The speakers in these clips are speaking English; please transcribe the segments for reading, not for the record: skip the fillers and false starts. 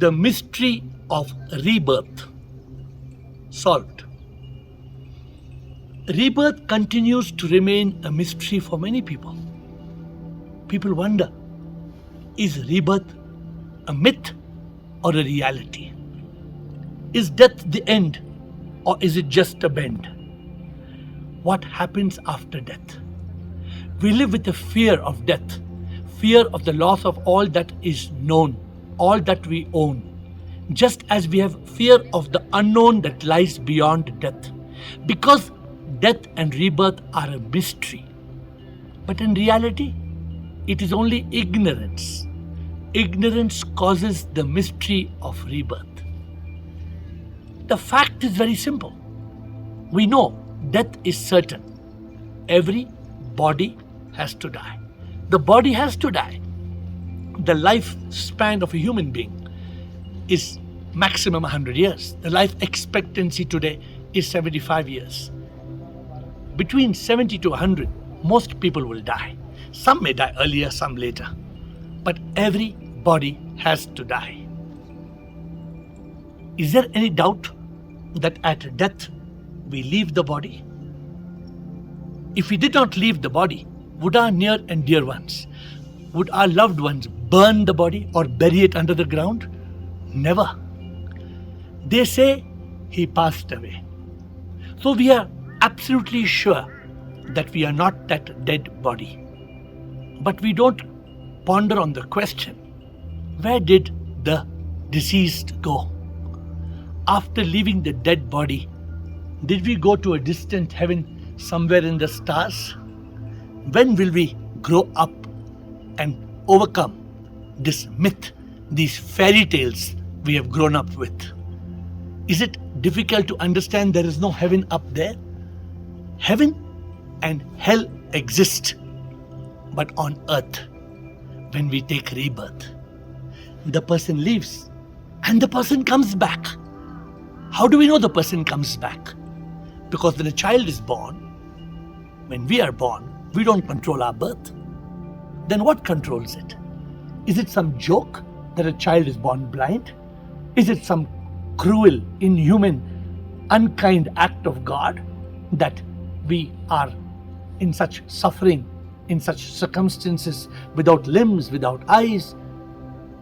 The mystery of rebirth solved. Rebirth continues to remain a mystery for many people. People wonder, is rebirth a myth or a reality? Is death the end or is it just a bend? What happens after death? We live with the fear of death, fear of the loss of all that is known, all that we own, just as we have fear of the unknown that lies beyond death, because death and rebirth are a mystery. But in reality, it is only ignorance. Ignorance causes the mystery of rebirth. The fact is very simple. We know death is certain. Every body has to die. The body has to die. The lifespan of a human being is maximum 100 years. The life expectancy today is 75 years. Between 70 to 100, most people will die. Some may die earlier, some later. But every body has to die. Is there any doubt that at death we leave the body? If we did not leave the body, would our near and dear ones, would our loved ones burn the body or bury it under the ground? Never. They say he passed away. So we are absolutely sure that we are not that dead body. But we don't ponder on the question, where did the deceased go? After leaving the dead body, did we go to a distant heaven somewhere in the stars? When will we grow up and overcome this myth, these fairy tales we have grown up with? Is it difficult to understand there is no heaven up there? Heaven and hell exist, but on earth, when we take rebirth, the person leaves and the person comes back. How do we know the person comes back? Because when a child is born, when we are born, we don't control our birth. Then what controls it? Is it some joke that a child is born blind? Is it some cruel, inhuman, unkind act of God that we are in such suffering, in such circumstances, without limbs, without eyes?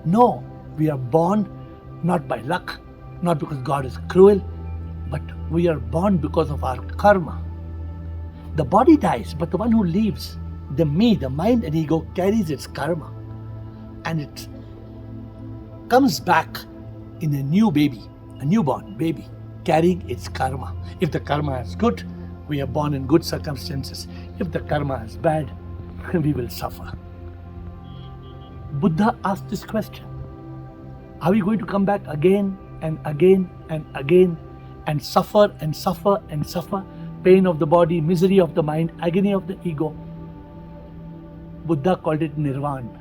No, we are born not by luck, not because God is cruel, but we are born because of our karma. The body dies, but the one who leaves, the me, the mind and ego, carries its karma. And it comes back in a new baby, a newborn baby, carrying its karma. If the karma is good, we are born in good circumstances. If the karma is bad, we will suffer. Buddha asked this question. Are we going to come back again and again and again and suffer and suffer and suffer? Pain of the body, misery of the mind, agony of the ego. Buddha called it nirvana.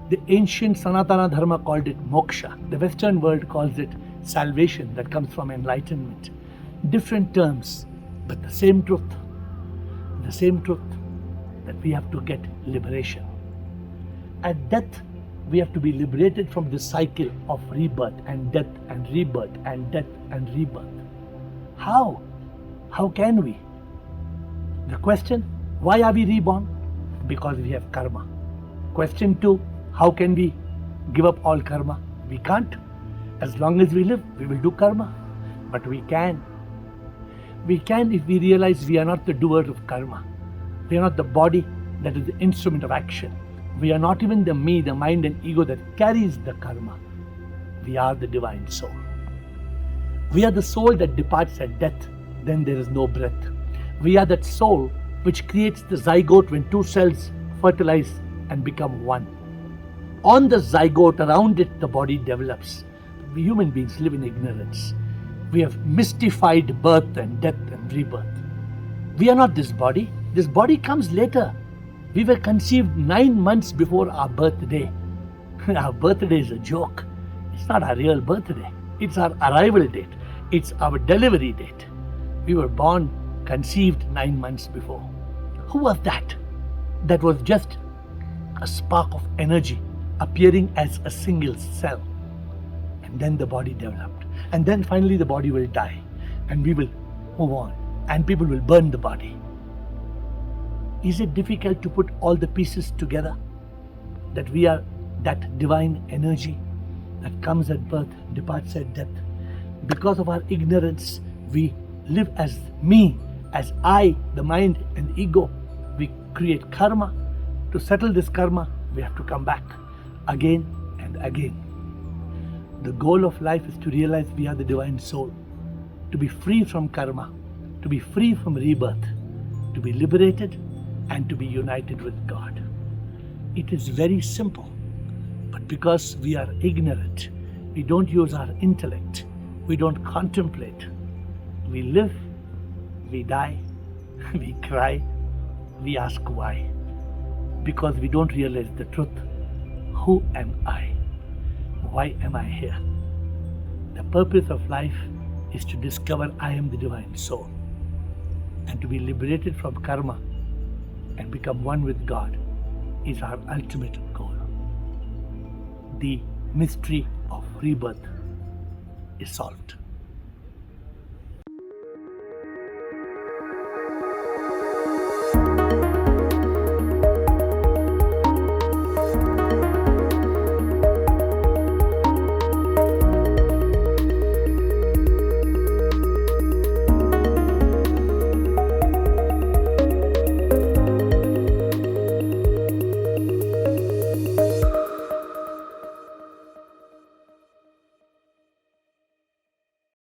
The ancient Sanatana Dharma called it moksha. The Western world calls it salvation that comes from enlightenment. Different terms, but the same truth. The same truth that we have to get liberation. At death, we have to be liberated from this cycle of rebirth and death and rebirth and death and rebirth. How? How can we? The question, why are we reborn? Because we have karma. Question 2, how can we give up all karma? We can't. As long as we live, we will do karma. But we can. We can if we realize we are not the doers of karma. We are not the body that is the instrument of action. We are not even the me, the mind and ego that carries the karma. We are the divine soul. We are the soul that departs at death. Then there is no breath. We are that soul which creates the zygote when two cells fertilize and become one. On the zygote, around it, the body develops. We human beings live in ignorance. We have mystified birth and death and rebirth. We are not this body. This body comes later. We were conceived 9 months before our birthday. Our birthday is a joke. It's not our real birthday. It's our arrival date. It's our delivery date. We were born, conceived 9 months before. Who was that? That was just a spark of energy appearing as a single cell. and then the body developed, and then finally the body will die, and we will move on, and people will burn the body. Is it difficult to put all the pieces together? That we are that divine energy that comes at birth, departs at death. Because of our ignorance, we live as me, as I, the mind and ego. We create karma. To settle this karma, we have to come back again and again. The goal of life is to realize we are the divine soul, to be free from karma, to be free from rebirth, to be liberated and to be united with God. It is very simple, but because we are ignorant, we don't use our intellect, we don't contemplate. We live, we die, we cry, we ask why. Because we don't realize the truth. Who am I? Why am I here? The purpose of life is to discover I am the divine soul, and to be liberated from karma and become one with God is our ultimate goal. The mystery of rebirth is solved.